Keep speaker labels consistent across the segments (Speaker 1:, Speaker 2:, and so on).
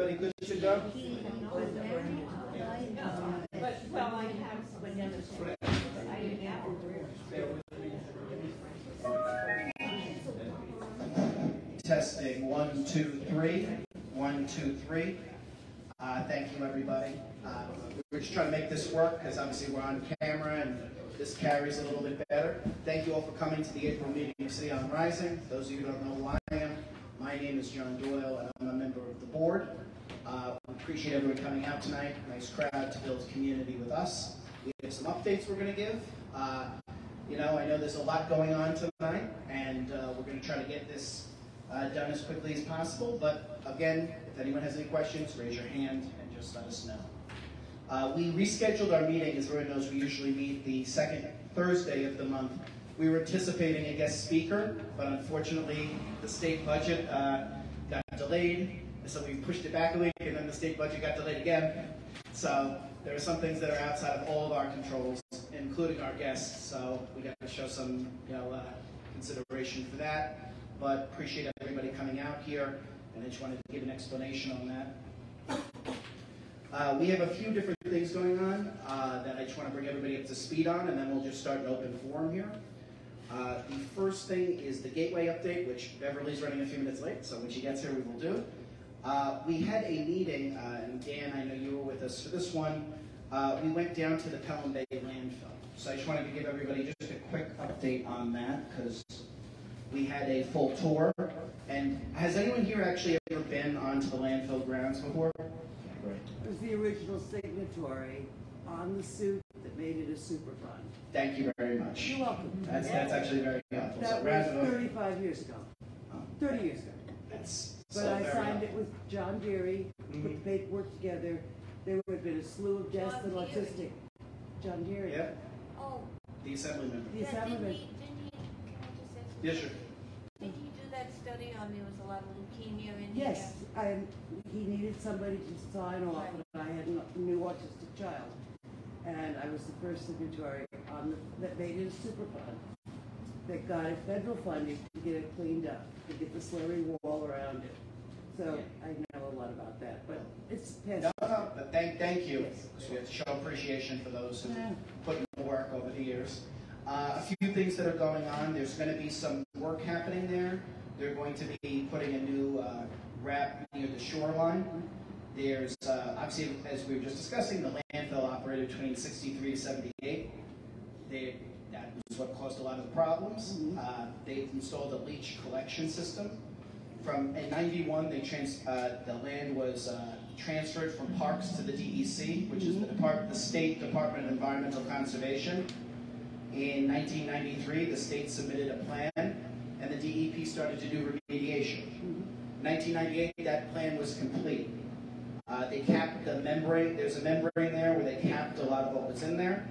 Speaker 1: everybody good to go?
Speaker 2: Well, I have
Speaker 1: Testing 1, 2, 3. 1, 2, 3. Thank you, everybody. We're just trying to make this work because obviously we're on camera and this carries a little bit better. Thank you all for coming to the April meeting of City on Rising. Those of you who don't know who I am, my name is John Doyle and I'm a member of the board. We appreciate everyone coming out tonight. Nice crowd to build community with us. We have some updates we're going to give. I know there's a lot going on tonight, and we're going to try to get this done as quickly as possible. But again, if anyone has any questions, raise your hand and just let us know. We rescheduled our meeting. As everyone knows, we usually meet the second Thursday of the month. We were anticipating a guest speaker, but unfortunately, the state budget got delayed. So we pushed it back a week, and then the state budget got delayed again. So there are some things that are outside of all of our controls, including our guests. So we got to show some, consideration for that. But appreciate everybody coming out here, and I just wanted to give an explanation on that. We have a few different things going on that I just want to bring everybody up to speed on, and then we'll just start an open forum here. The first thing is the gateway update, which Beverly's running a few minutes late, so when she gets here, we will do. We had a meeting, and Dan, I know you were with us for this one. We went down to the Pelham Bay Landfill. So I just wanted to give everybody just a quick update on that, because we had a full tour. And has anyone here actually ever been onto the landfill grounds before? Great.
Speaker 3: It was the original signatory on the suit that made it a super fund.
Speaker 1: Thank you very much.
Speaker 3: You're welcome.
Speaker 1: That's actually very helpful.
Speaker 3: That was 35 years ago. 30 years ago.
Speaker 1: That's
Speaker 3: But
Speaker 1: so
Speaker 3: I
Speaker 1: very
Speaker 3: signed
Speaker 1: helpful.
Speaker 3: it with John Deary, put the paperwork together. There would have been a slew of deaths and autistic. John Deary.
Speaker 1: Yep.
Speaker 4: Oh.
Speaker 1: The assembly member.
Speaker 3: The assemblyman.
Speaker 4: Didn't he, can I just say something?
Speaker 1: Yes, sir.
Speaker 4: Did he do that study on there was a lot of leukemia in
Speaker 3: Yes,
Speaker 4: here?
Speaker 3: he needed somebody to sign off, and I had a new autistic child. And I was the first signatory on that made it a super fund. That got a federal funding to get it cleaned up, to get the slurry wall around it. So I know a lot about that, but it's past.
Speaker 1: No, but thank you.
Speaker 3: Yes.
Speaker 1: So we have to show appreciation for those who put in the work over the years. A few things that are going on. There's going to be some work happening there. They're going to be putting a new wrap near the shoreline. There's, obviously, as we were just discussing, the landfill operated between 63 to 78. That was what caused a lot of the problems. They installed a leach collection system. In 91, the land was transferred from Parks to the DEC, which is the State Department of Environmental Conservation. In 1993, the state submitted a plan, and the DEP started to do remediation. In 1998, that plan was complete. They capped the membrane. There's a membrane there where they capped a lot of what was in there.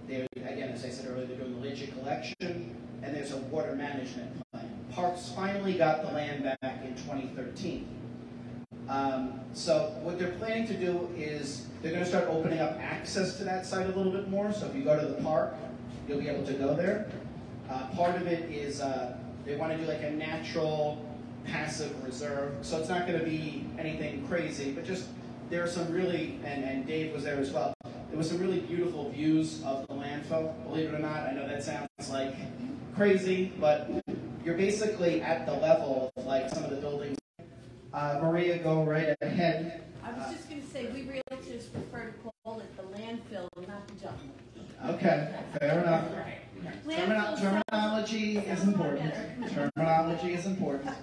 Speaker 1: Again, as I said earlier, they're doing the leachate collection, and there's a water management plan. Parks finally got the land back in 2013. So what they're planning to do is they're going to start opening up access to that site a little bit more. So if you go to the park, you'll be able to go there. Part of it is they want to do like a natural passive reserve. So it's not going to be anything crazy, but just there are some really, and Dave was there as well, there was some really beautiful views of the landfill. Believe it or not, I know that sounds like crazy, but you're basically at the level of like some of the buildings. Maria, go right ahead.
Speaker 2: I was just going to say, we realtors prefer to call it the landfill, not the jungle.
Speaker 1: Okay, fair enough. Terminology is important. Terminology is important.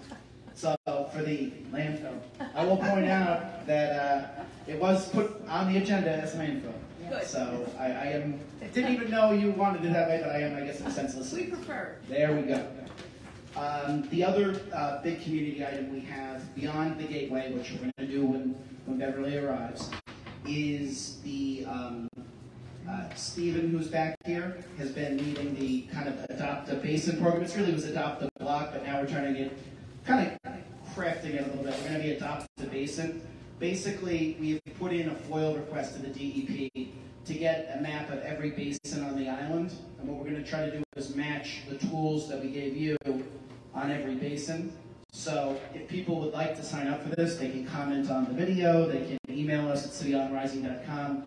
Speaker 1: So for the landfill, I will point out that it was put on the agenda as landfill.
Speaker 2: Good.
Speaker 1: So I didn't even know you wanted it that way, but I guess, in a sense, listening.
Speaker 2: We prefer.
Speaker 1: There we go. The other big community item we have beyond the gateway, which we're going to do when Beverly arrives, is the Stephen, who's back here, has been leading the kind of Adopt a Basin program. It really was Adopt a Block, but now we're trying to get kind of crafting it a little bit. We're going to be Adopt a Basin. Basically, we've put in a FOIL request to the DEP to get a map of every basin on the island. And what we're going to try to do is match the tools that we gave you on every basin. So if people would like to sign up for this, they can comment on the video, they can email us at cityonrising.com.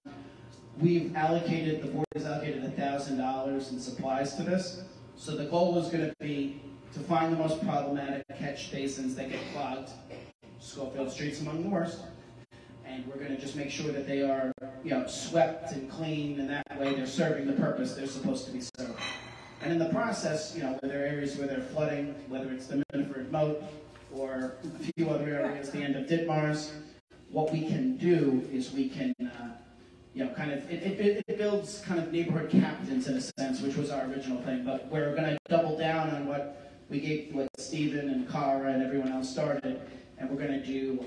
Speaker 1: We've allocated, the board has allocated $1,000 in supplies to this. So the goal is going to be to find the most problematic catch basins that get clogged. Schofield Street's among the worst. And we're going to just make sure that they are, swept and clean, and that way they're serving the purpose they're supposed to be serving. And in the process, where there are areas where they're flooding, whether it's the Miniford Moat or a few other areas, the end of Ditmars, what we can do is we can, it builds kind of neighborhood captains in a sense, which was our original thing. But we're going to double down on what Stephen and Cara and everyone else started, and we're going to do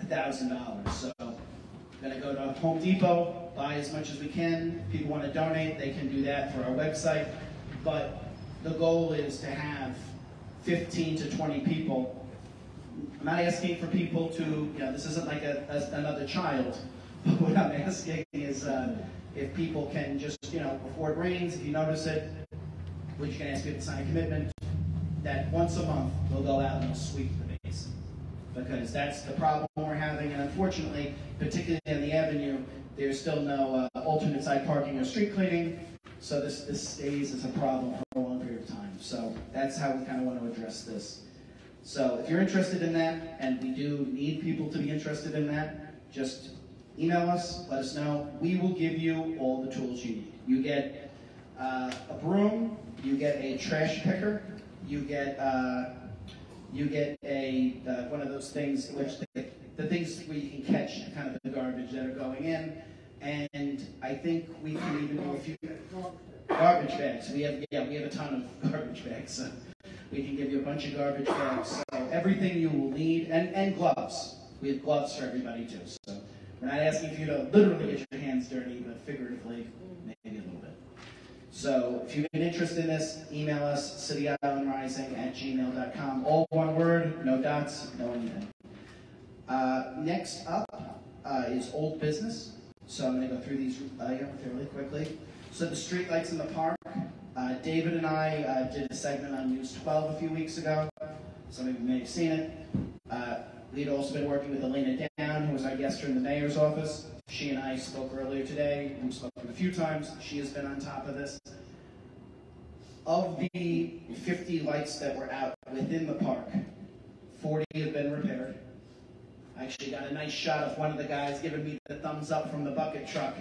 Speaker 1: $1,000. So we're going to go to Home Depot, buy as much as we can. If people want to donate, they can do that for our website. But the goal is to have 15 to 20 people. I'm not asking for people to, this isn't like another child. But what I'm asking is if people can just, before it rains, if you notice it, which you can ask people to sign a commitment, that once a month they'll go out and they'll sweep the basin. Because that's the problem we're having, and unfortunately, particularly on the avenue, there's still no alternate side parking or street cleaning, so this stays as a problem for a long period of time. So that's how we kind of want to address this. So if you're interested in that, and we do need people to be interested in that, just email us, let us know. We will give you all the tools you need. You get a broom, you get a trash picker, you get one of those things, which the things where you can catch kind of the garbage that are going in, and I think we can even do a few garbage bags. We have a ton of garbage bags, so we can give you a bunch of garbage bags. So everything you will need, and gloves. We have gloves for everybody too. So we're not asking for you to literally get your hands dirty, but figuratively, maybe a little bit. So if you have an interest in this, email us, cityislandrising@gmail.com. All one word, no dots, no anything. Next up is old business. So I'm going to go through these fairly quickly. So the street lights in the park. David and I did a segment on News 12 a few weeks ago. Some of you may have seen it. We'd also been working with Elena Down, who was our guest from the mayor's office. She and I spoke earlier today. We've spoken a few times. She has been on top of this. Of the 50 lights that were out within the park, 40 have been repaired. I actually got a nice shot of one of the guys giving me the thumbs up from the bucket truck.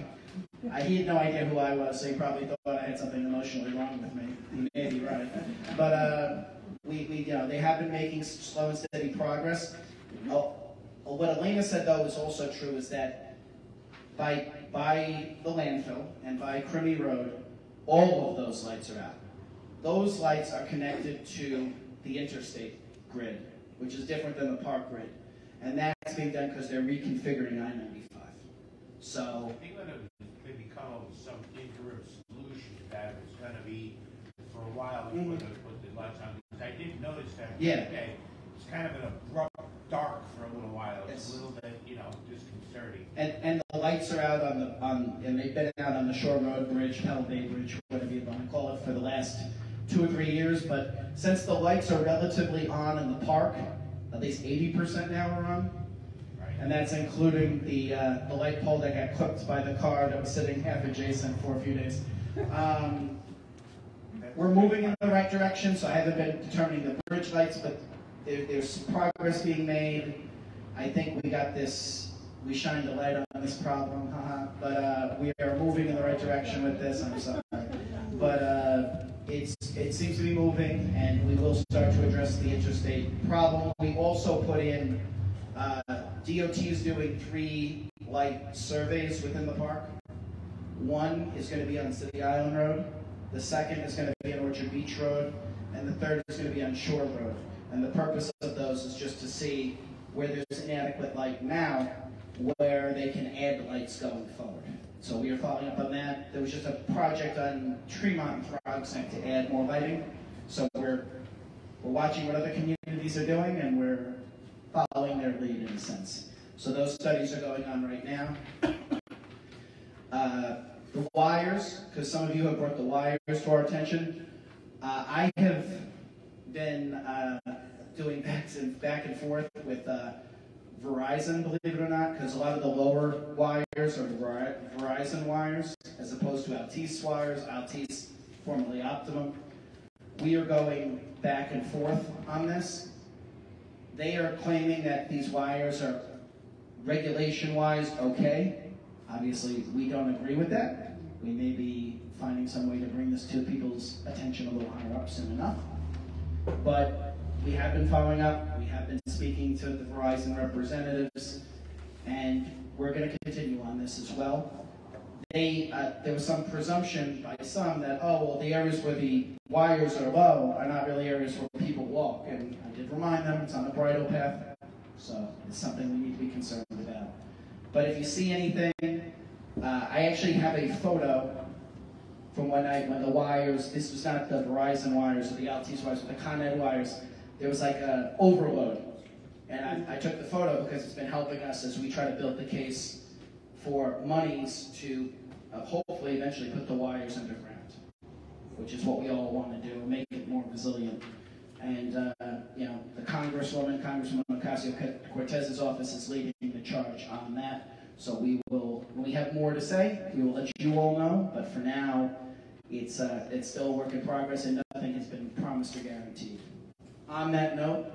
Speaker 1: He had no idea who I was, so he probably thought I had something emotionally wrong with me. He may be right. But they have been making slow and steady progress. What Elena said, though, is also true, is that by the landfill and by Crimmy Road, all of those lights are out. Those lights are connected to the interstate grid, which is different than the park grid. And that's being done because they're reconfiguring I-95. So
Speaker 5: I think when maybe come up with some interim solution to that, it's going to be for a while before they put the lights on. Because I did notice that today, it's kind of an abrupt dark for a little while. It's a little bit, disconcerting.
Speaker 1: And the lights are out and they've been out on the Shore Road Bridge, Pelham Bay Bridge, whatever you want to call it, for the last 2 or 3 years. But since the lights are relatively on in the park, at least 80% now are on.
Speaker 5: Right.
Speaker 1: And that's including the light pole that got clipped by the car that was sitting half adjacent for a few days. We're moving in the right direction, so I haven't been determining the bridge lights, but there's progress being made. I think we got this, we shined a light on this problem, but we are moving in the right direction with this, I'm sorry. But it seems to be moving, and we will start to address the interstate problem. We also put in, DOT is doing 3 light surveys within the park. One is going to be on City Island Road, the second is going to be on Orchard Beach Road, and the third is going to be on Shore Road. And the purpose of those is just to see where there's inadequate light now, where they can add lights going forward. So we are following up on that. There was just a project on Tremont and Throgs Neck to add more lighting. So we're watching what other communities are doing, and we're following their lead in a sense. So those studies are going on right now. The wires, because some of you have brought the wires to our attention. I have been doing back and forth with Verizon, believe it or not, because a lot of the lower wires are Verizon wires, as opposed to Altice wires, Altice formerly Optimum. We are going back and forth on this. They are claiming that these wires are regulation-wise okay. Obviously, we don't agree with that. We may be finding some way to bring this to people's attention a little higher up soon enough. But we have been following up. We have been speaking to the Verizon representatives, and we're going to continue on this as well. There was some presumption by some that, oh, well, the areas where the wires are low are not really areas where people walk. And I did remind them it's on the bridle path, so it's something we need to be concerned about. But if you see anything, I actually have a photo from when the wires, this was not the Verizon wires or the Altice wires, but the Con Ed wires, there was like an overload. And I took the photo because it's been helping us as we try to build the case for monies to hopefully eventually put the wires underground, which is what we all want to do, make it more resilient. And, the Congresswoman Ocasio-Cortez's office is leading the charge on that. So we will, when we have more to say, we will let you all know. But for now, it's still a work in progress, and nothing has been promised or guaranteed. On that note,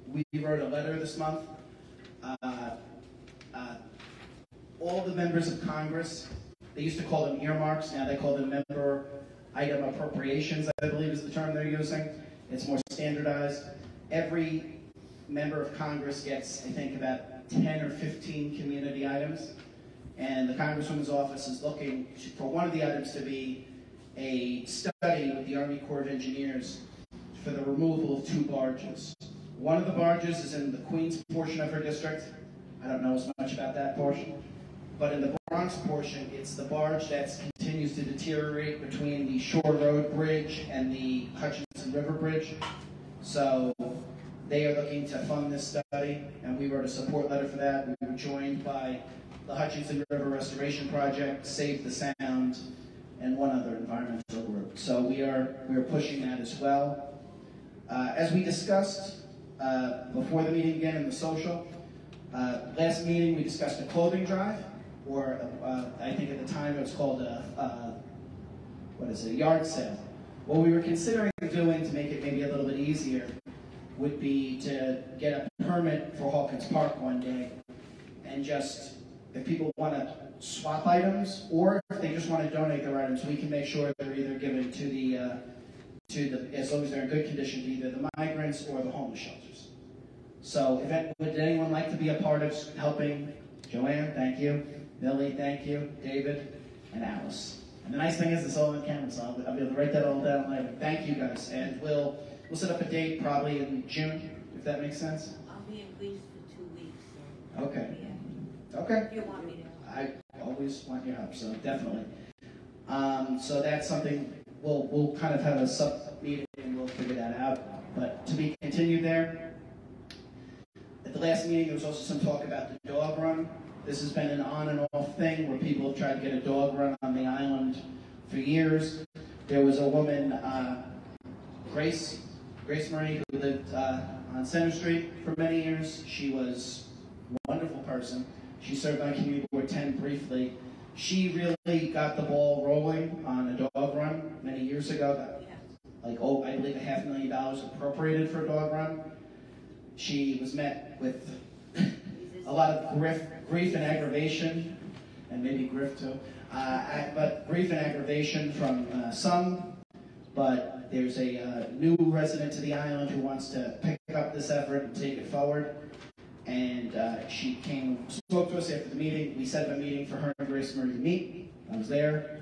Speaker 1: we wrote a letter this month. All the members of Congress, they used to call them earmarks, now they call them member item appropriations, I believe is the term they're using. It's more standardized. Every member of Congress gets, I think, about 10 or 15 community items. And the Congresswoman's office is looking for one of the items to be a study with the Army Corps of Engineers for the removal of 2 barges. One of the barges is in the Queens portion of her district. I don't know as much about that portion. But in the Bronx portion, it's the barge that continues to deteriorate between the Shore Road Bridge and the Hutchinson River Bridge. So they are looking to fund this study, and we wrote a support letter for that. We were joined by the Hutchinson River Restoration Project, Save the Sound, and one other environmental group. So we are pushing that as well. As we discussed before the meeting again in the social, last meeting we discussed a clothing drive, or I think at the time it was called a yard sale. What we were considering doing to make it maybe a little bit easier would be to get a permit for Hawkins Park one day, and just, if people want to swap items, or if they just want to donate their items, we can make sure they're either given to the, as long as they're in good condition, to either the migrants or the homeless shelters. So, would anyone like to be a part of helping? Joanne, thank you. Millie, thank you. David, and Alice. And the nice thing is it's all on camera, so I'll be able to write that all down later. Thank you guys, and we'll set up a date probably in June, if that makes sense.
Speaker 4: I'll be in Greece for 2 weeks, so.
Speaker 1: Okay.
Speaker 4: Yeah.
Speaker 1: Okay.
Speaker 4: If you want me to.
Speaker 1: I always want your help, so definitely. So that's something we'll kind of have a sub-meeting and we'll figure that out. But to be continued there. At the last meeting, there was also some talk about the dog run. This has been an on and off thing where people have tried to get a dog run on the island for years. There was a woman, Grace Marie, who lived on Center Street for many years. She was a wonderful person. She served on Community Board 10 briefly. She really got the ball rolling on a dog run many years ago. Like, I believe $500,000 appropriated for a dog run. She was met with a lot of grief and aggravation, and maybe griff too, but grief and aggravation from some. But there's a new resident to the island who wants to pick up this effort and take it forward. And she spoke to us after the meeting. We set up a meeting for her and Grace Marie to meet. I was there,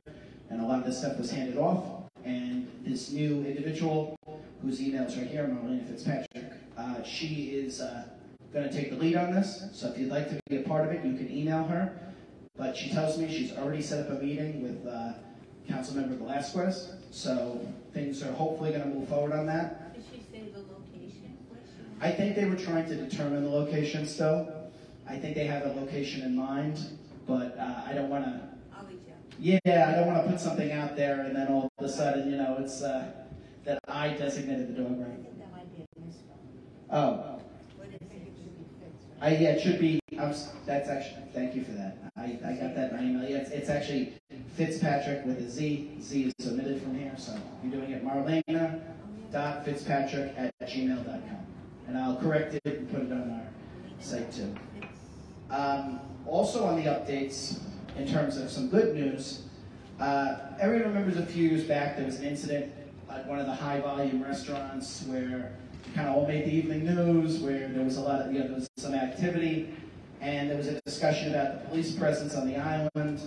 Speaker 1: and a lot of this stuff was handed off. And this new individual, whose email is right here, Marlene Fitzpatrick, she is going to take the lead on this. So if you'd like to be a part of it, you can email her. But she tells me she's already set up a meeting with Councilmember Velasquez. So things are hopefully going to move forward on that.
Speaker 4: Did she say the location?
Speaker 1: I think they were trying to determine the location still. I think they have a location in mind, but I don't want to.
Speaker 4: I'll reach out.
Speaker 1: Yeah, I don't want to put something out there and then all of a sudden, it's that I designated the dog
Speaker 4: I
Speaker 1: run.
Speaker 4: think that might be a misspell.
Speaker 1: Oh. Yeah, it should be, that's actually, thank you for that. I got that in my email. Yeah, it's actually Fitzpatrick with a Z. Z is omitted from here, so you're doing it marlena.fitzpatrick@gmail.com. And I'll correct it and put it on our site too. Also on the updates, in terms of some good news, everyone remembers a few years back there was an incident at one of the high volume restaurants where kind of all made the evening news, where there was a lot of, there was some activity, and there was a discussion about the police presence on the island,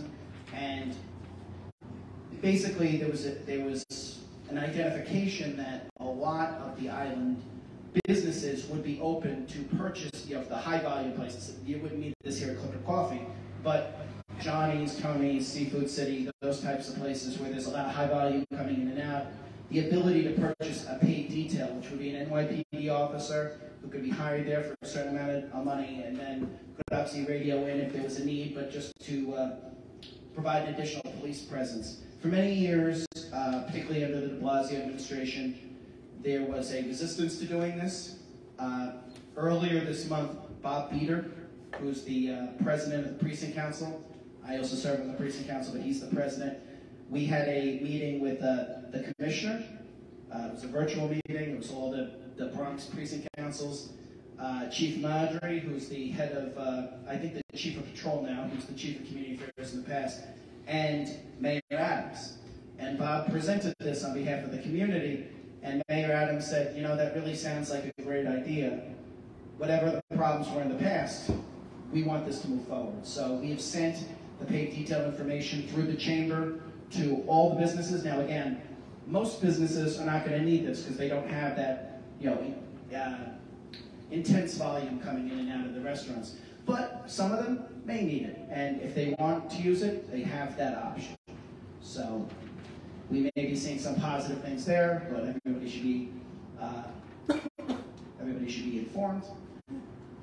Speaker 1: and basically there was an identification that a lot of the island businesses would be open to purchase, the high volume places. You wouldn't need this here at Clipper Coffee, but Johnny's, Tony's, Seafood City, those types of places where there's a lot of high volume coming in and out, the ability to purchase a paid detail, which would be an NYPD officer who could be hired there for a certain amount of money, and then could obviously radio in if there was a need, but just to provide an additional police presence. For many years, particularly under the de Blasio administration, there was a resistance to doing this. Earlier this month, Bob Beater, who's the president of the Precinct Council, I also serve on the Precinct Council, but he's the president. We had a meeting with the commissioner. It was a virtual meeting. It was all the Bronx Precinct Councils. Chief Madry, who's the head of, I think the chief of patrol now, who's the chief of community affairs in the past, and Mayor Adams. And Bob presented this on behalf of the community, and Mayor Adams said, that really sounds like a great idea. Whatever the problems were in the past, we want this to move forward. So we have sent the paid detail information through the chamber to all the businesses. Now again, most businesses are not going to need this because they don't have that, intense volume coming in and out of the restaurants. But some of them may need it, and if they want to use it, they have that option. So we may be seeing some positive things there, but everybody should be informed.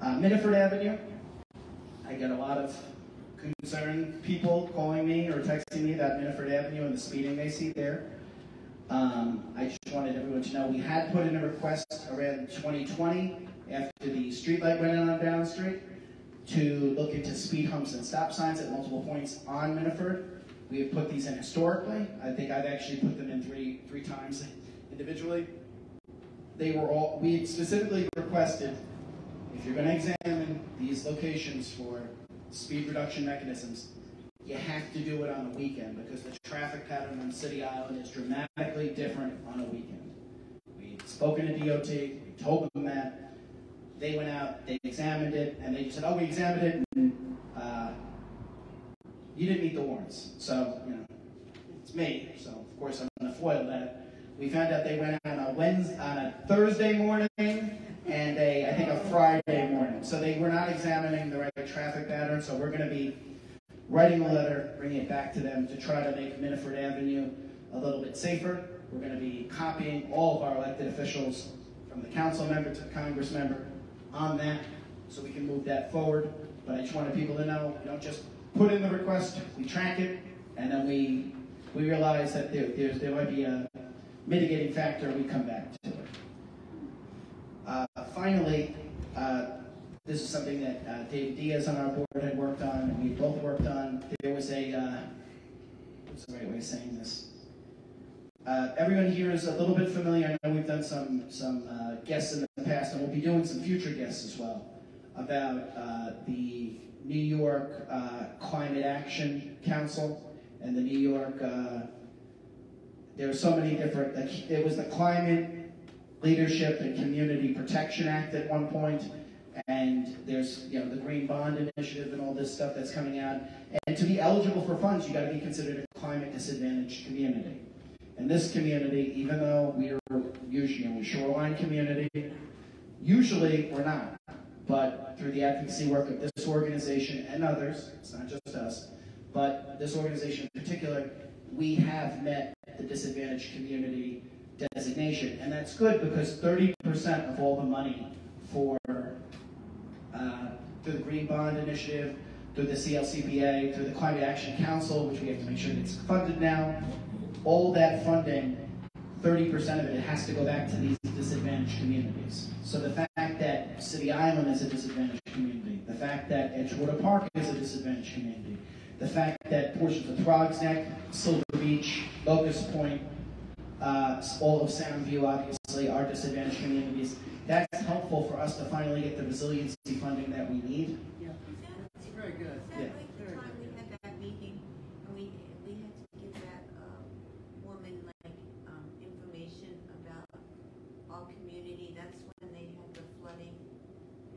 Speaker 1: Miniford Avenue, I get a lot of concerned people calling me or texting me about Miniford Avenue and the speeding they see there. I just wanted everyone to know we had put in a request around 2020 after the streetlight went in on Down Street to look into speed humps and stop signs at multiple points on Miniford. We have put these in historically. I think I've actually put them in three times individually. We had specifically requested, if you're going to examine these locations for speed reduction mechanisms, you have to do it on a weekend because the traffic pattern on City Island is dramatically different on a weekend. We've spoken to DOT, we told them that. They went out, they examined it, and they just said, we examined it, and you didn't meet the warrants. So, it's me, so of course I'm going to foil that. We found out they went out on a Thursday morning and I think a Friday morning. So they were not examining the right traffic pattern, so we're going to be writing a letter, bringing it back to them to try to make Miniford Avenue a little bit safer. We're going to be copying all of our elected officials, from the council member to the Congress member, on that, so we can move that forward. But I just wanted people to know, we don't just put in the request, we track it, and then we realize that there might be a mitigating factor, we come back to it. Finally, this is something that David Diaz on our board had worked on, and we both worked on. There was what's the right way of saying this? Everyone here is a little bit familiar. I know we've done some guests in the past, and we'll be doing some future guests as well, about the New York Climate Action Council and the New York, there are so many different, it was the Climate Leadership and Community Protection Act at one point, and there's the Green Bond Initiative and all this stuff that's coming out. And to be eligible for funds, you got to be considered a climate disadvantaged community. And this community, even though we are usually a shoreline community, usually we're not. But through the advocacy work of this organization and others, it's not just us, but this organization in particular, we have met the disadvantaged community designation. And that's good because 30% of all the money for through the Green Bond Initiative, through the CLCPA, through the Climate Action Council, which we have to make sure gets funded now, all that funding, 30% of it has to go back to these disadvantaged communities. So the fact City Island is a disadvantaged community, the fact that Edgewater Park is a disadvantaged community, the fact that portions of Throgs Neck, Silver Beach, Locust Point, all of Soundview obviously are disadvantaged communities. That's helpful for us to finally get the resiliency funding that we need.
Speaker 3: Yeah, that's very good.
Speaker 4: Is that like the time we had that meeting, and we had to give that woman like information about our community? That's when they had the flooding.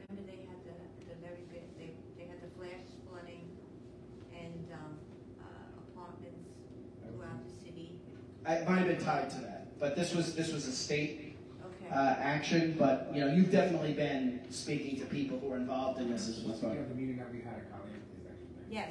Speaker 4: Remember they had the very big, they had the flash flooding and apartments throughout the city.
Speaker 1: It might have been tied to that, but this was a state
Speaker 4: Okay.
Speaker 1: action. But you've definitely been speaking to people who are involved in this as well.
Speaker 6: The meeting that we had at Caliente is actually.
Speaker 4: Yes.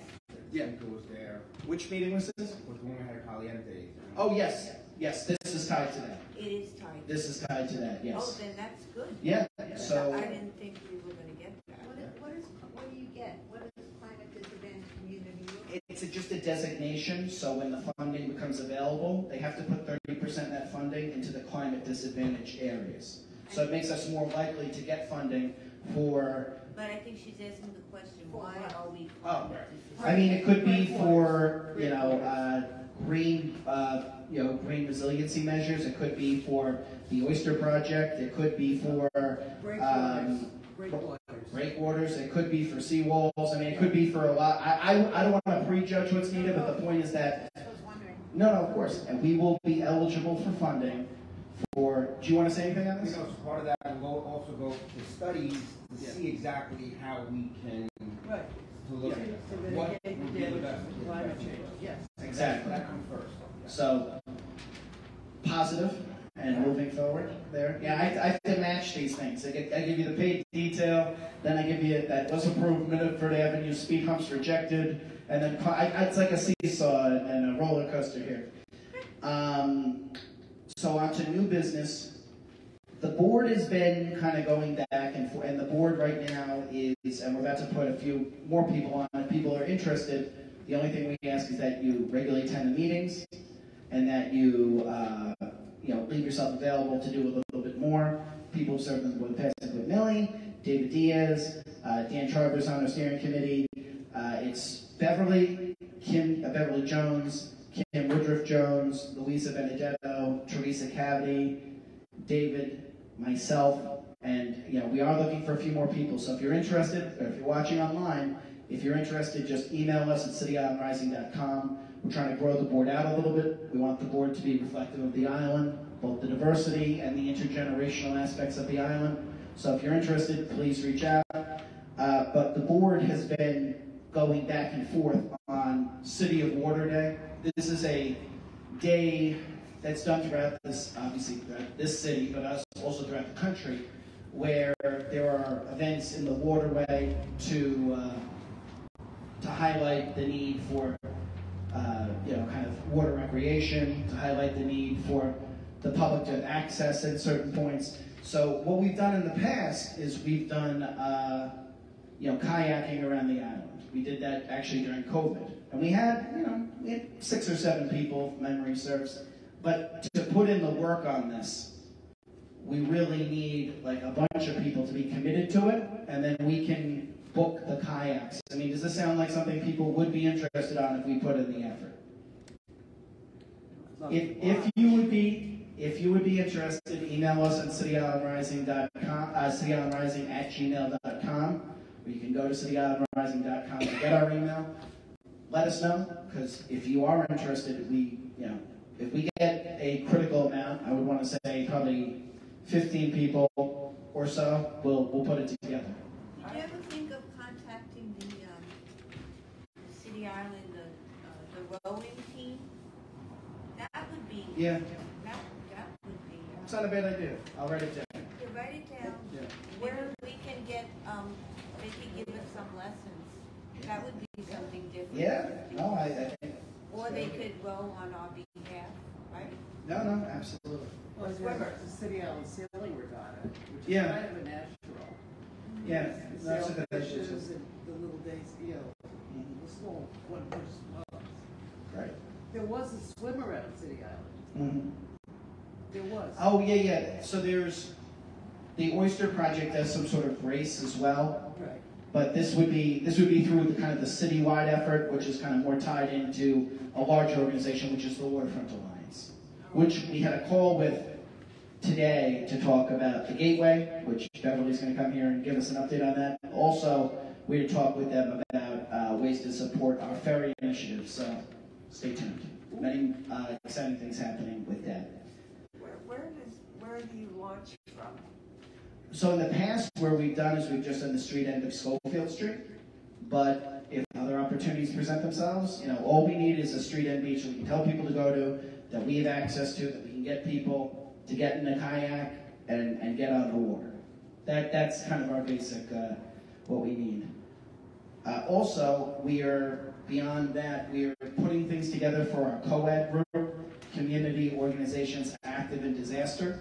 Speaker 1: Yeah.
Speaker 6: Cinco was there.
Speaker 1: Which meeting was this?
Speaker 6: Was the one we had at Caliente.
Speaker 1: Oh yes, yes. This is tied to that.
Speaker 4: It is tied.
Speaker 1: This is tied to that.
Speaker 4: Oh,
Speaker 1: Yes.
Speaker 4: then that's good.
Speaker 1: Yeah. So.
Speaker 4: I didn't think we were going to get that.
Speaker 7: What do you get? What is climate disadvantaged community?
Speaker 1: It's just a designation, so when the funding becomes available, they have to put 30% of that funding into the climate disadvantaged areas. So it makes us more likely to get funding for,
Speaker 4: But I think she's asking the question, why are we?
Speaker 1: I mean, it could be for, green, green resiliency measures. It could be for the Oyster Project. It could be for, breakwaters. It could be for seawalls. I mean, it could be for a lot. I don't want to prejudge what's needed, but the point is that, no, of course, and we will be eligible for funding for, do you want to say anything on this?
Speaker 6: As part of that, we'll also go to studies to see exactly how we can,
Speaker 3: Right.
Speaker 6: to look at
Speaker 3: To
Speaker 6: what
Speaker 3: mitigate
Speaker 6: would
Speaker 3: the
Speaker 6: be the
Speaker 3: damage
Speaker 6: best.
Speaker 3: of climate change, yes.
Speaker 1: Exactly.
Speaker 6: That comes first.
Speaker 1: So, positive and moving forward there. Yeah, I have to match these things. I give you the paid detail, then I give you that was approved, Miniford Avenue speed humps rejected, and then it's like a seesaw and a roller coaster here. So on to new business. The board has been kind of going back and forth, and the board right now is, and we're about to put a few more people on. If people are interested, the only thing we ask is that you regularly attend the meetings, and that you leave yourself available to do a little bit more. People who served on the board past include Millie, David Diaz, Dan Charber's on our steering committee. It's Beverly Jones, Kim Woodruff Jones, Louisa Benedetto, Teresa Cavity, David, myself, and we are looking for a few more people. So if you're interested, or if you're watching online, if you're interested, just email us at cityislandrising.com. We're trying to grow the board out a little bit. We want the board to be reflective of the island, both the diversity and the intergenerational aspects of the island. So if you're interested, please reach out. But the board has been going back and forth on City of Water Day. This is a day that's done throughout this, obviously throughout this city, but also throughout the country, where there are events in the waterway to highlight the need for kind of water recreation, to highlight the need for the public to access at certain points. So what we've done in the past is we've done kayaking around the island. We did that actually during COVID, and we had 6 or 7 people, if memory serves. But to put in the work on this, we really need like a bunch of people to be committed to it, and then we can book the kayaks. I mean, does this sound like something people would be interested on if we put in the effort? If you would be interested, email us at cityislandrising.com, cityislandrising@gmail.com, or you can go to cityislandrising.com to get our email. Let us know, because if you are interested, if we get a critical amount, I would want to say probably 15 people or so, we'll put it together.
Speaker 4: Did you ever think of contacting the City Island, the rowing team? That would be.
Speaker 1: Yeah,
Speaker 4: That would be.
Speaker 1: it's not a bad idea. I'll write it down.
Speaker 4: You write it down.
Speaker 1: Yeah.
Speaker 4: Where we can get, they could give us some lessons. That would be something different.
Speaker 1: Yeah, no, I think.
Speaker 4: Or they could row on our behalf, right?
Speaker 1: No, absolutely.
Speaker 3: Well, there's the City Island Sailing Regatta, which is
Speaker 1: Yeah.
Speaker 3: kind of a natural.
Speaker 1: Yeah,
Speaker 3: The
Speaker 1: that's a good
Speaker 3: sailfishes
Speaker 1: idea.
Speaker 3: and the little days, the small one-person boats.
Speaker 1: Right.
Speaker 3: There was a swimmer at City Island.
Speaker 1: Mm-hmm.
Speaker 3: There was.
Speaker 1: Oh yeah. So there's the Oyster Project does some sort of race as well,
Speaker 3: Right.
Speaker 1: but this would be through the kind of the citywide effort, which is kind of more tied into a larger organization, which is the Waterfront Alliance, which we had a call with today to talk about the Gateway, which Beverly's going to come here and give us an update on that. Also, we had talked with them about ways to support our ferry initiative, so stay tuned. Many exciting things happening with that.
Speaker 8: Where do you launch from?
Speaker 1: So in the past, where we've done is we've just done the street end of Schofield Street, but if other opportunities present themselves, all we need is a street end beach that we can tell people to go to, that we have access to, that we can get people to get in a kayak and get on the water. That's kind of our basic, what we need. Also, we are, beyond that, we are putting things together for our co-ed group, Community Organizations Active in Disaster.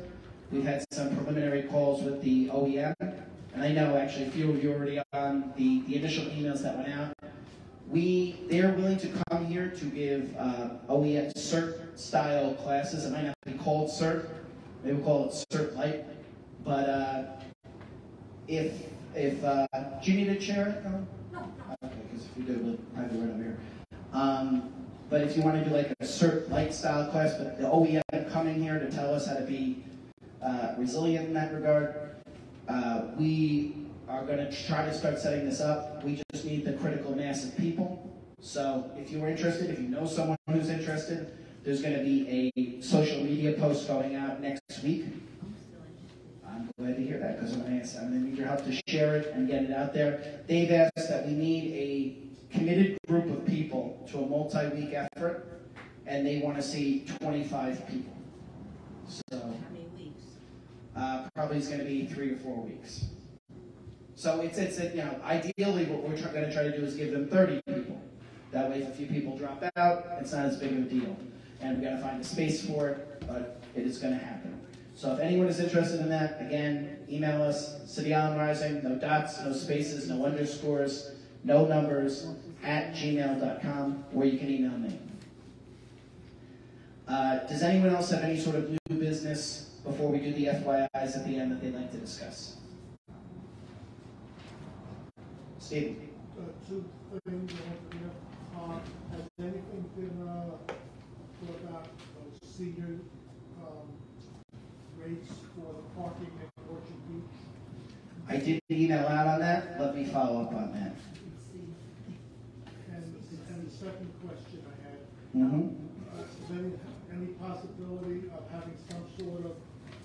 Speaker 1: We've had some preliminary calls with the OEM, and I know actually a few of you are already on the initial emails that went out. They're willing to come here to give OEM CERT-style classes. It might not be called CERT, maybe we'll call it CERT Light, but if do you need a chair? No? Okay, because if you do, we'll probably right over here. But if you want to do like a CERT Light style class, but the OEM coming here to tell us how to be resilient in that regard, we are going to try to start setting this up. We just need the critical mass of people. So if you're interested, if you know someone who's interested, there's going to be a social media post going out next week. I'm glad to hear that because I'm going to need your help to share it and get it out there. They've asked that we need a committed group of people to a multi-week effort, and they want to see 25 people. So
Speaker 4: How many weeks?
Speaker 1: probably is going to be 3 or 4 weeks. So it's ideally what we're going to try to do is give them 30 people. That way, if a few people drop out, it's not as big of a deal. And we got to find a space for it, but it is going to happen. So if anyone is interested in that, again, email us, City Island Rising, no dots, no spaces, no underscores, no numbers, @gmail.com, or you can email me. Does anyone else have any sort of new business before we do the FYIs at the end that they'd like to discuss? Steve?
Speaker 9: Two things I want to know. Has anything been thought about senior rates for the parking at Orchard Beach?
Speaker 1: I did email out on that. Let me follow up on that.
Speaker 9: And the second question I had, is any possibility of having some sort of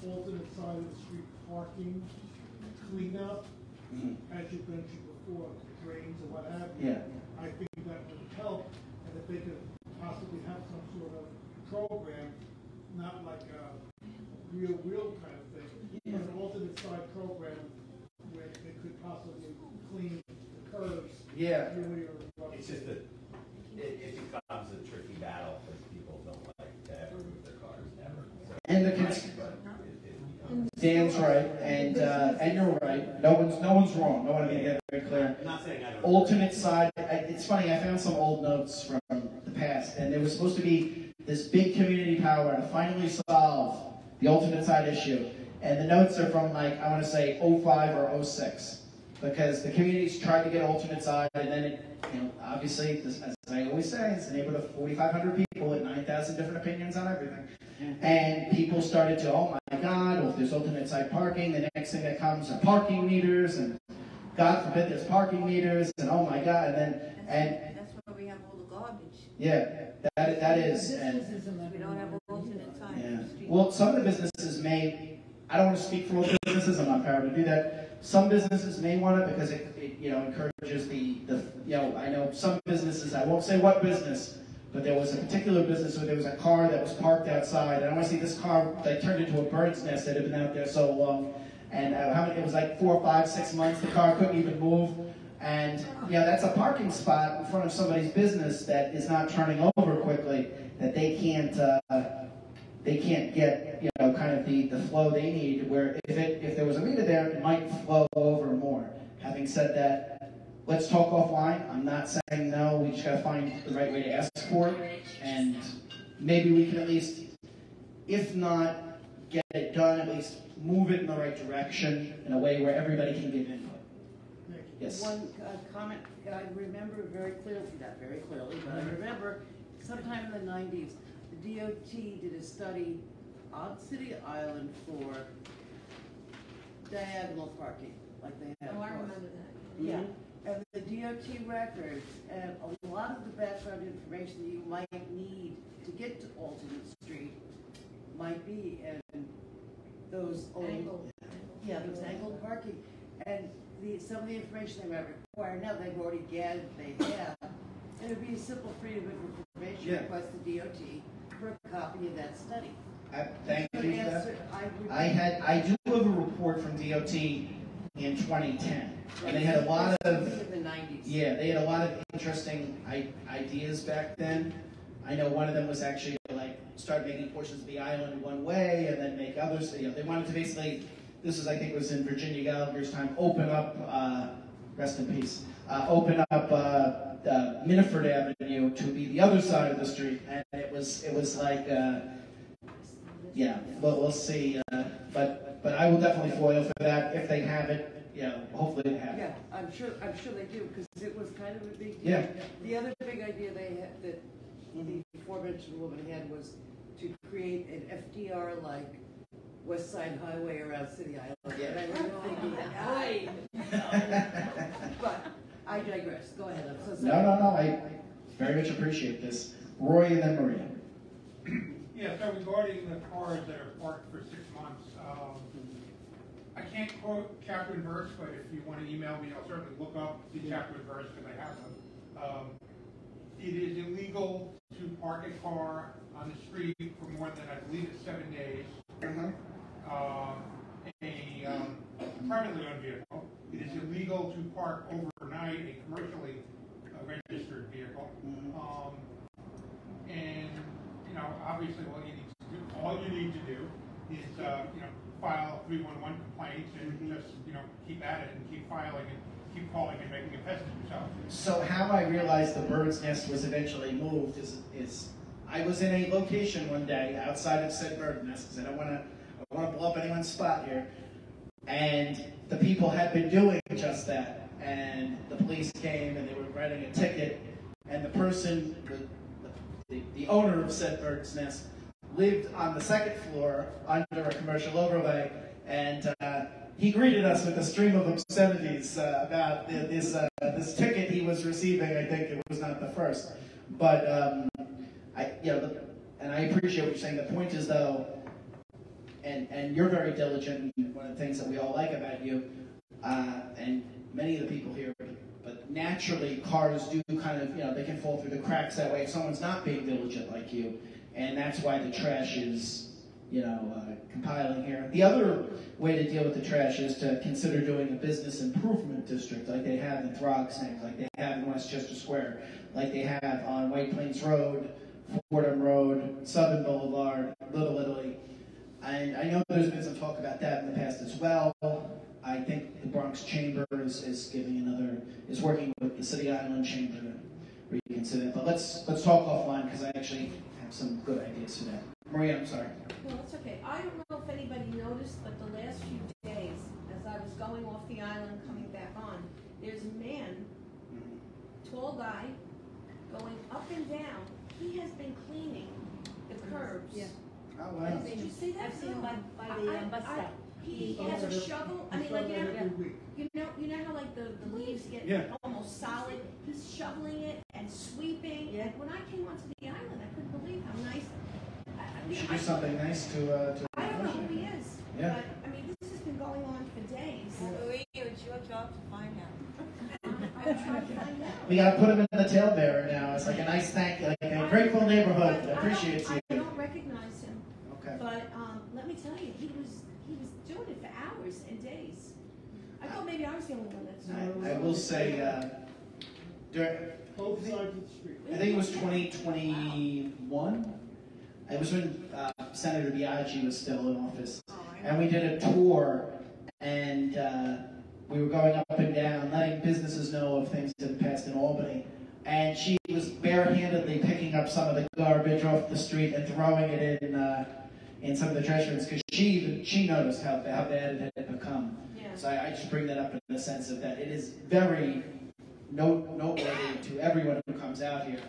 Speaker 9: alternate side of the street parking cleanup, as you've mentioned before, drains or what have you?
Speaker 1: Yeah.
Speaker 9: I think that would help, and if they could possibly have some sort of program, not like a real kind of thing, but an alternate side program where they could possibly clean the curbs.
Speaker 1: Yeah.
Speaker 9: Really, or
Speaker 10: It's just that it becomes a tricky battle because people don't like to ever move their cars, ever. So,
Speaker 1: And the Dan's right, and you're right. No one's wrong. I want to get very clear.
Speaker 10: I'm not saying I don't.
Speaker 1: Alternate side. It's funny. I found some old notes from the past, and there was supposed to be this big community power to finally solve the alternate side issue. And the notes are from I want to say 05 or 06, because the communities tried to get alternate side, and then it, obviously, as I always say, it's a neighborhood of 4,500 people with 9,000 different opinions on everything. And people started to, oh my God, well, if there's alternate side parking, the next thing that comes are parking meters, and God forbid there's parking meters, and oh my God,
Speaker 4: That's why we have all the garbage.
Speaker 1: yeah, that is, and
Speaker 4: We don't have alternate time.
Speaker 1: yeah. Well, some of the businesses may, I don't want to speak for all businesses, I'm not proud to do that. Some businesses may want it because it encourages the I know some businesses, I won't say what business, but there was a particular business where there was a car that was parked outside, and I want to see this car, they turned into a bird's nest that had been out there so long, and it was like 4, 5, 6 months, the car couldn't even move, and that's a parking spot in front of somebody's business that is not turning over quickly, that they can't get kind of the flow they need, where if there was a meter there, it might flow over more. Having said that, let's talk offline. I'm not saying no, we just gotta find the right way to ask for it, and maybe we can at least, if not get it done, at least move it in the right direction in a way where everybody can give input. Yes.
Speaker 3: One comment, I remember very clearly, not very clearly, but I remember sometime in the 90s, the DOT did a study on City Island for diagonal parking, like they had.
Speaker 2: Oh, I remember that.
Speaker 3: Yeah, and the DOT records and a lot of the background information that you might need to get to Alternate Street might be in those old,
Speaker 2: Angled.
Speaker 3: those angled parking. And some of the information they might require now, they've already gathered, they have. And it would be a simple freedom of information request to DOT for a copy of that study.
Speaker 1: Thank you for that. I do have a report from DOT in 2010, and they had a lot of
Speaker 3: the 90s.
Speaker 1: Yeah, they had a lot of interesting ideas back then. I know one of them was actually like start making portions of the island one way, and then make others. They wanted to basically. This is, I think, was in Virginia Gallagher's time. Open up, rest in peace. Open up Miniford Avenue to be the other side of the street, and it was like, yeah. Well, we'll see. But I will definitely foil for that if they have it. Yeah, hopefully they have it.
Speaker 3: Yeah, I'm sure they do, because it was kind of a big deal.
Speaker 1: Yeah.
Speaker 3: The other big idea they had that the aforementioned woman had was to create an FDR-like West Side Highway around City Island.
Speaker 1: Yeah.
Speaker 3: And I remember thinking, but I digress. Go ahead. I'm so sorry.
Speaker 1: No. I very much appreciate this. Roy and then Maria.
Speaker 11: Yeah, so regarding the cars that are parked for 6 months, I can't quote chapter and verse, but if you want to email me, I'll certainly look up the chapter and verse because I have them. It is illegal to park a car on the street for more than, I believe it's 7 days. A privately owned vehicle. It is illegal to park overnight a commercially registered vehicle. And obviously, all you need to do is file a 311 complaint and just keep at it and keep filing and keep calling and making a pest of yourself.
Speaker 1: So how I realized the bird's nest was eventually moved is I was in a location one day outside of said bird's nest because I don't want to blow up anyone's spot here, and the people had been doing just that, and the police came and they were writing a ticket, and the person, the owner of said bird's nest, lived on the second floor under a commercial overlay, and he greeted us with a stream of obscenities about this ticket he was receiving. I think it was not the first, but and I appreciate what you're saying. The point is, though, and you're very diligent. One of the things that we all like about you, and many of the people here, but naturally, cars do kind of, they can fall through the cracks that way if someone's not being diligent like you, and that's why the trash is, compiling here. The other way to deal with the trash is to consider doing a business improvement district like they have in Throgsneck, like they have in Westchester Square, like they have on White Plains Road, Fordham Road, Southern Boulevard, Little Italy. And I know there's been some talk about that in the past as well. I think the Bronx Chamber is working with the City Island Chamber to reconsider that. But let's talk offline because I actually have some good ideas for that. Maria, I'm sorry.
Speaker 2: Well, that's okay. I don't know if anybody noticed, but the last few days, as I was going off the island coming back on, there's a man, tall guy, going up and down. He has been cleaning the curbs.
Speaker 3: Yeah.
Speaker 1: Oh, wow.
Speaker 2: Did you see that?
Speaker 7: I've seen him by the bus stop.
Speaker 2: He has a shovel. I mean, like, you know how like the leaves get almost solid. He's shoveling it and sweeping.
Speaker 3: Yeah.
Speaker 2: And when I came onto the island, I couldn't believe how nice.
Speaker 1: You should do something nice to
Speaker 2: I don't know who he is.
Speaker 1: Yeah.
Speaker 2: But I mean, this has been going on for days.
Speaker 4: Maria, it's your job to find out.
Speaker 2: I'm trying to find out.
Speaker 1: We gotta put him in the tailbearer now. It's like a nice thank you, like a grateful neighborhood that appreciates you.
Speaker 2: I don't recognize him.
Speaker 1: Okay.
Speaker 2: But let me tell you, he was doing it for hours and days. I thought maybe I was the only one that saw it.
Speaker 1: I will say,
Speaker 9: Both sides of the street.
Speaker 1: I think it was 2021. It was when Senator Biaggi was still in office, and we did a tour, and we were going up and down, letting businesses know of things that had passed in Albany. And she was barehandedly picking up some of the garbage off the street and throwing it in some of the trash bins, because she noticed how bad it had become.
Speaker 2: Yeah.
Speaker 1: So I just bring that up in the sense of that it is very noteworthy to everyone who comes out here.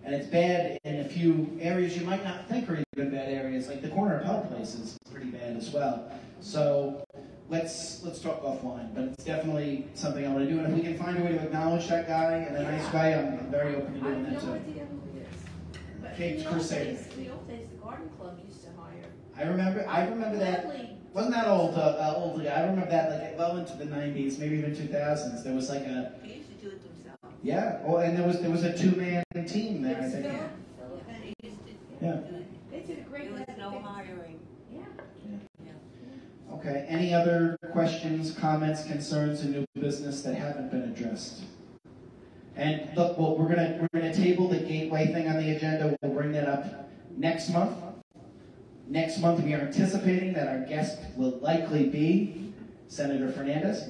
Speaker 1: And it's bad in a few areas you might not think are even bad areas, like the corner of Pelham Place is pretty bad as well. So let's talk offline, but it's definitely something I want to do. And if we can find a way to acknowledge that guy in a nice way, I'm very open to
Speaker 2: I
Speaker 1: doing
Speaker 2: have
Speaker 1: that
Speaker 2: no
Speaker 1: too.
Speaker 2: idea who he is. But
Speaker 1: Kate's
Speaker 2: in the old
Speaker 1: Crusader.
Speaker 2: days, the garden club used to hire.
Speaker 1: I remember that. Wasn't that old guy? I remember that like well into the 90s, maybe even 2000s. There was like a
Speaker 4: They used to do it themselves.
Speaker 1: yeah. Oh, and there was a 2-man team there. I think.
Speaker 2: Philip,
Speaker 4: They used to
Speaker 1: Yeah.
Speaker 4: do it.
Speaker 2: they did a great
Speaker 4: There was
Speaker 2: job.
Speaker 4: no hiring.
Speaker 2: Yeah.
Speaker 1: Okay. Any other questions, comments, concerns, or new business that haven't been addressed? And look, well, we're gonna table the gateway thing on the agenda. We'll bring that up next month. Next month, we are anticipating that our guest will likely be Senator Fernandez.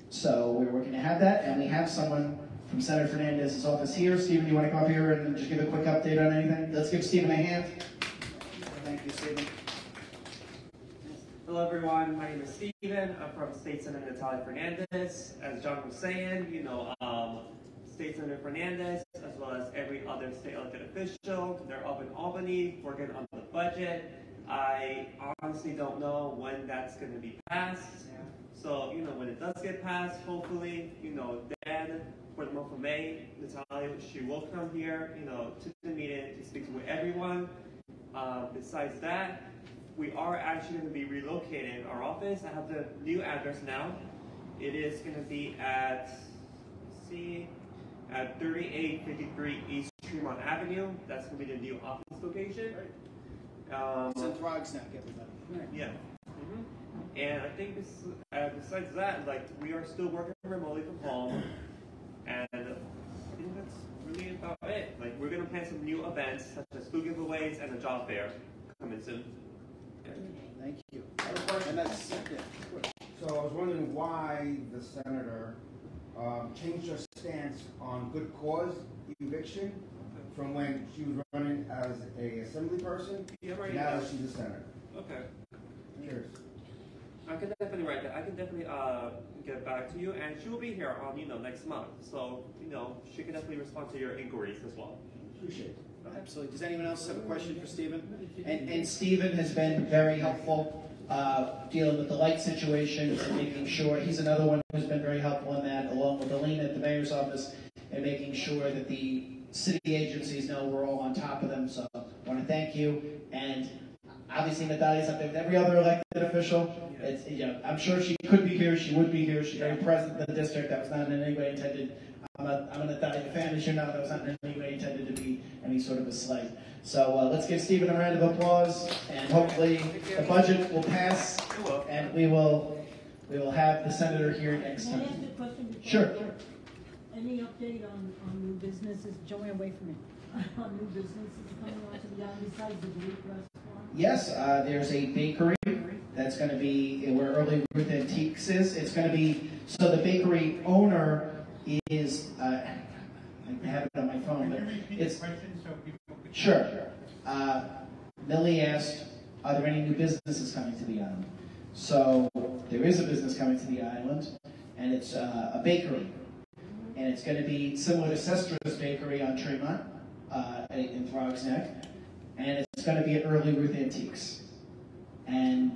Speaker 1: So we're working to have that, and we have someone from Senator Fernandez's office here. Stephen, you want to come up here and just give a quick update on anything? Let's give Stephen a hand. Thank you, Stephen.
Speaker 12: Hello everyone, my name is Steven. I'm from State Senator Nathalia Fernandez. As John was saying, State Senator Fernandez, as well as every other state elected official, they're up in Albany working on the budget. I honestly don't know when that's going to be passed. So, when it does get passed, hopefully, then for the month of May, Nathalia, she will come here, to the meeting to speak with everyone. Besides that, we are actually going to be relocating our office. I have the new address now. It is going to be at 3853 East Tremont Avenue. That's going to be the new office location.
Speaker 1: It's in Throgs Neck, everybody.
Speaker 12: Yeah. And I think besides that, we are still working remotely from home, and I think that's really about it. We're going to plan some new events such as food giveaways and a job fair coming soon.
Speaker 1: Thank you.
Speaker 6: And that's, so I was wondering why the senator changed her stance on good cause eviction from when she was running as a assembly person to now that she's a senator.
Speaker 12: Okay.
Speaker 6: Cheers.
Speaker 12: I can definitely write that. I can definitely get back to you, and she will be here on next month. So she can definitely respond to your inquiries as well.
Speaker 6: Appreciate it.
Speaker 1: Absolutely. Does anyone else have a question for Stephen? And Stephen has been very helpful dealing with the light situations and making sure, he's another one who's been very helpful in that, along with Aline at the mayor's office, and making sure that the city agencies know we're all on top of them. So I want to thank you. And obviously Nathalia's up there with every other elected official. It's, I'm sure she could be here, she would be here, she's very present in the district. That was not in any way intended. I'm a Nathalia fan, as you know. That was not in any way intended to be any sort of a slight. So let's give Stephen a round of applause, and hopefully the budget will pass, and we will have the senator here next
Speaker 13: Can I
Speaker 1: time.
Speaker 13: ask a question?
Speaker 1: Sure.
Speaker 13: Any update on new businesses, Joey, away from me, on new businesses coming onto the island besides the Greek restaurant?
Speaker 1: Yes, there's a bakery that's going to be where Early Ruth Antiques is. It's going to be, so the bakery owner is, I have it on my phone, but it's, sure. Millie asked, are there any new businesses coming to the island? So there is a business coming to the island, and it's a bakery. And it's going to be similar to Sestra's Bakery on Tremont in Throgs Neck. And it's going to be at Early Ruth Antiques. And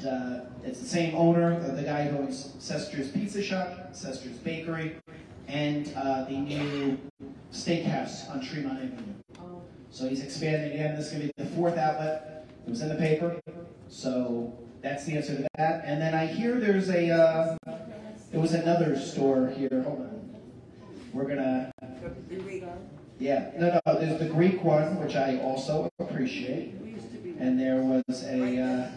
Speaker 1: it's the same owner, the guy who owns Sestra's Pizza Shop, Sestra's Bakery, and the new steakhouse on Tremont Avenue. So he's expanding again. This is going to be the 4th outlet. It was in the paper. So that's the answer to that. And then I hear there's there was another store here. Hold on. We're going to... Yeah. No, there's the Greek one, which I also appreciate. And there was a...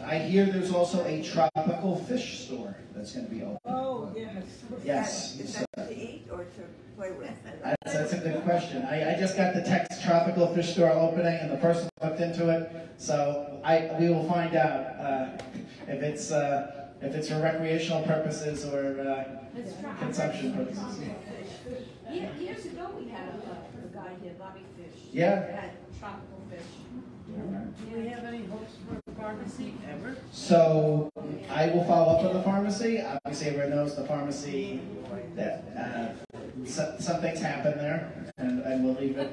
Speaker 1: I hear there's also a tropical fish store that's going to be open.
Speaker 8: Oh, yes.
Speaker 1: Yes.
Speaker 8: Is that to eat or to play with?
Speaker 1: That's a good question. I just got the text tropical fish store opening, and the person looked into it. So we will find out if it's for recreational purposes or consumption purposes.
Speaker 2: Years ago, we had a guy here, Bobby Fish.
Speaker 1: Yeah.
Speaker 2: That had tropical fish.
Speaker 3: Do we have any hopes for a pharmacy ever?
Speaker 1: So I will follow up on the pharmacy. Obviously, everyone knows the pharmacy that some things happen there, and we'll leave it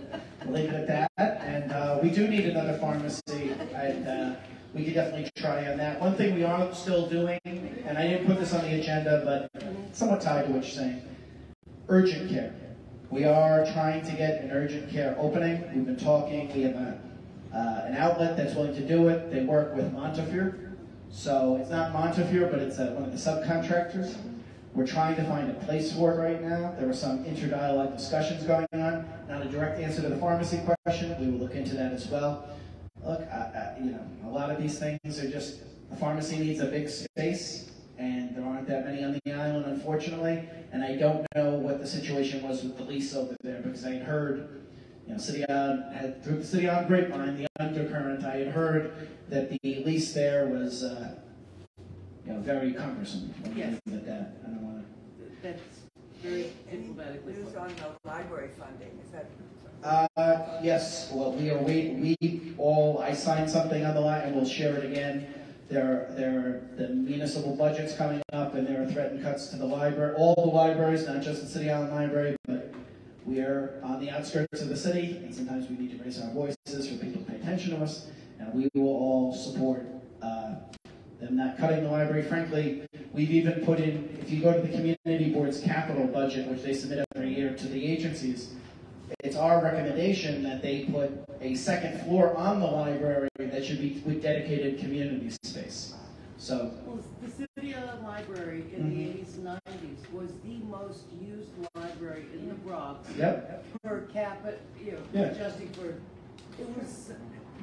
Speaker 1: at that. And we do need another pharmacy, and we could definitely try on that. One thing we are still doing, and I didn't put this on the agenda, but somewhat tied to what you're saying, urgent care. We are trying to get an urgent care opening. We've been talking. We have an outlet that's willing to do it. They work with Montefiore. So it's not Montefiore, but it's one of the subcontractors. We're trying to find a place for it right now. There were some interdialogue discussions going on. Not a direct answer to the pharmacy question. We will look into that as well. Look, you know, a lot of these things are just, the pharmacy needs a big space, and there aren't that many on the island, unfortunately. And I don't know what the situation was with the lease over there, because I had heard, you know, through the City on Grapevine, the undercurrent, I had heard that the lease there was, you know, very cumbersome.
Speaker 3: Yes.
Speaker 1: Like that. I don't want to.
Speaker 3: That's very diplomatically.
Speaker 8: News on the library funding, is that?
Speaker 1: Yes, well, we are waiting. I signed something on the line, and we'll share it again. There are the municipal budgets coming up, and there are threatened cuts to the library, all the libraries, not just the City Island Library, but we are on the outskirts of the city, and sometimes we need to raise our voices for people to pay attention to us, and we will all support them not cutting the library. Frankly, we've even put in, if you go to the community board's capital budget, which they submit every year to the agencies, it's our recommendation that they put a second floor on the library that should be with dedicated community space. So,
Speaker 3: well, the City Island Library in the 80s and 90s was the most used library in the Bronx.
Speaker 1: Yep.
Speaker 3: Per capita, you know,
Speaker 1: Yeah.
Speaker 3: adjusting for, it was,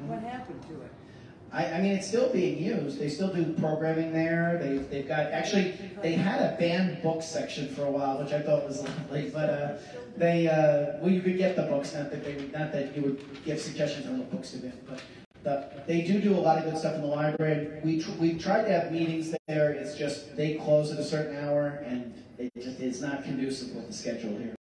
Speaker 3: what happened to it?
Speaker 1: I mean, it's still being used. They still do programming there. They've got, actually, they had a banned book section for a while, which I thought was lovely. But well, you could get the books, not that you would give suggestions on what books to get. But they do a lot of good stuff in the library. We tried to have meetings there. It's just they close at a certain hour, and it just is not conducive with the schedule here.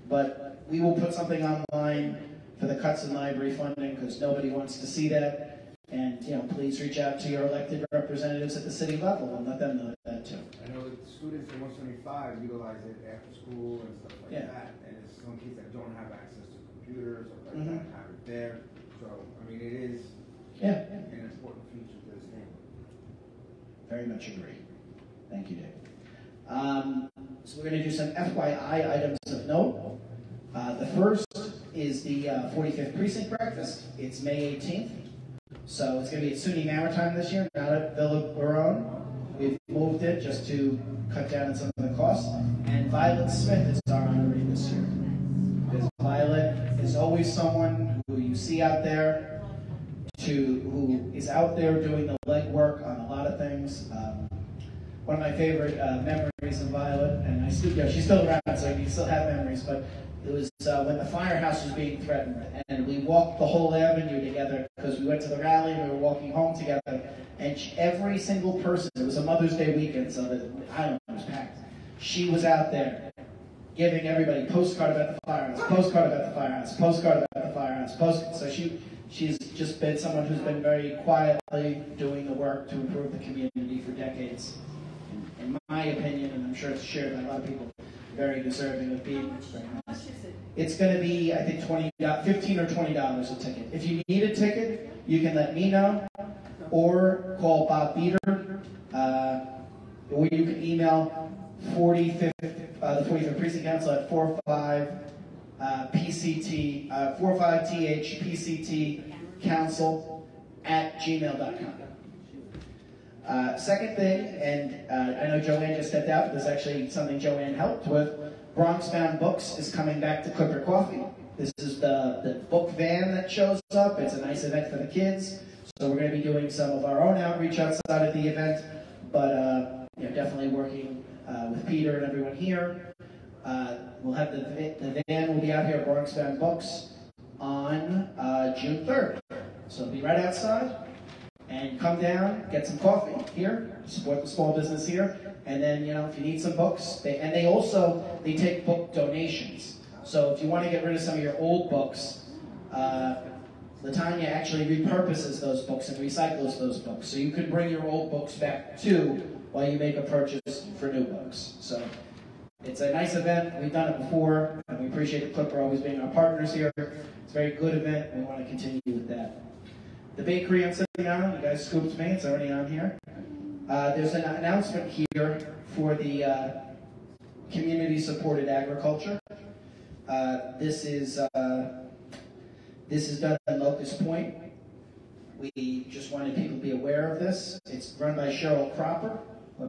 Speaker 1: But we will put something online for the cuts in library funding because nobody wants to see that. And, you know, please reach out to your elected representatives at the city level and let them know that too.
Speaker 6: I know that students in 175 utilize it after school and stuff like that. And it's some kids that don't have access to computers or like that have it there. So, I mean, it is an important feature to this neighborhood.
Speaker 1: Very much agree. Thank you, Dave. So we're going to do some FYI items of note. The first is the 45th Precinct Breakfast. It's May 18th. So it's going to be at SUNY Maritime this year, not at Villa Barone. We've moved it just to cut down on some of the costs. And Violet Smith is our honoree this year. Because Violet is always someone who you see out there, who is out there doing the legwork on a lot of things. One of my favorite memories of Violet, and she's still around, so you still have memories, but it was when the firehouse was being threatened, and we walked the whole avenue together because we went to the rally and we were walking home together, and every single person, it was a Mother's Day weekend, so the island was packed. She was out there giving everybody postcard about the firehouse, postcard about the firehouse, postcard about the firehouse, So she's just been someone who's been very quietly doing the work to improve the community for decades. In my opinion, and I'm sure it's shared by a lot of people, very deserving of being.
Speaker 2: How much is it?
Speaker 1: It's going to be, I think, $15 or $20 a ticket. If you need a ticket, you can let me know, or call Bob Beater, or you can email the 45th Precinct Council at 45THPCT council@gmail.com. Second thing, and I know Joanne just stepped out, but this is actually something Joanne helped with. Bronx Bound Books is coming back to Clipper Coffee. This is the book van that shows up. It's a nice event for the kids. So we're going to be doing some of our own outreach outside of the event, but definitely working with Peter and everyone here. We'll have the van will be out here at Bronx Bound Books on June 3rd. So it'll be right outside. And come down, get some coffee here, support the small business here, and then, if you need some books, they take book donations. So if you want to get rid of some of your old books, Latanya actually repurposes those books and recycles those books. So you can bring your old books back too while you make a purchase for new books. So it's a nice event. We've done it before, and we appreciate the Clipper always being our partners here. It's a very good event, and we want to continue with that. The bakery I'm sitting on, you guys scooped me, it's already on here. There's an announcement here for the community-supported agriculture. This is done at Locust Point. We just wanted people to be aware of this. It's run by Cheryl Cropper.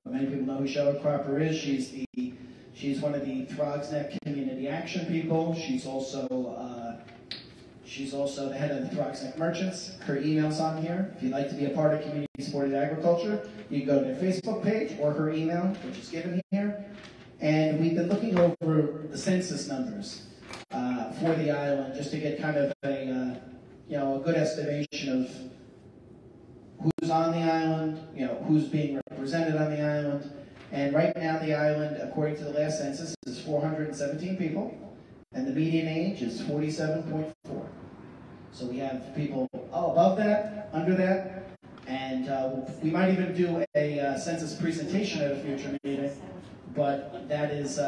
Speaker 1: Many people know who Cheryl Cropper is. She's one of the Throgs Neck Community Action people. She's also the head of the Throgs Neck Merchants. Her email's on here. If you'd like to be a part of community-supported agriculture, you can go to their Facebook page or her email, which is given here. And we've been looking over the census numbers for the island, just to get kind of a good estimation of who's on the island, who's being represented on the island. And right now the island, according to the last census, is 417 people, and the median age is 47.4. So we have people above that, under that, and we might even do a census presentation at a future meeting, but that is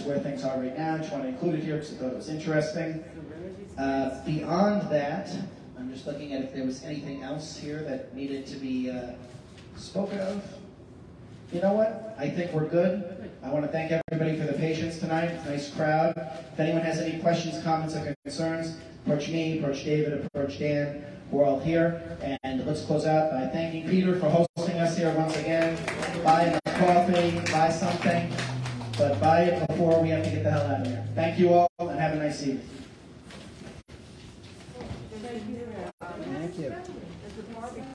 Speaker 1: where things are right now. I just want to include it here because I thought it was interesting. Beyond that, I'm just looking at if there was anything else here that needed to be spoken of. You know what? I think we're good. I want to thank everybody for the patience tonight. Nice crowd. If anyone has any questions, comments, or concerns, approach me, approach David, approach Dan. We're all here. And let's close out by thanking Peter for hosting us here once again. Buy a coffee, buy something, but buy it before we have to get the hell out of here. Thank you all, and have a nice evening.
Speaker 3: Thank you.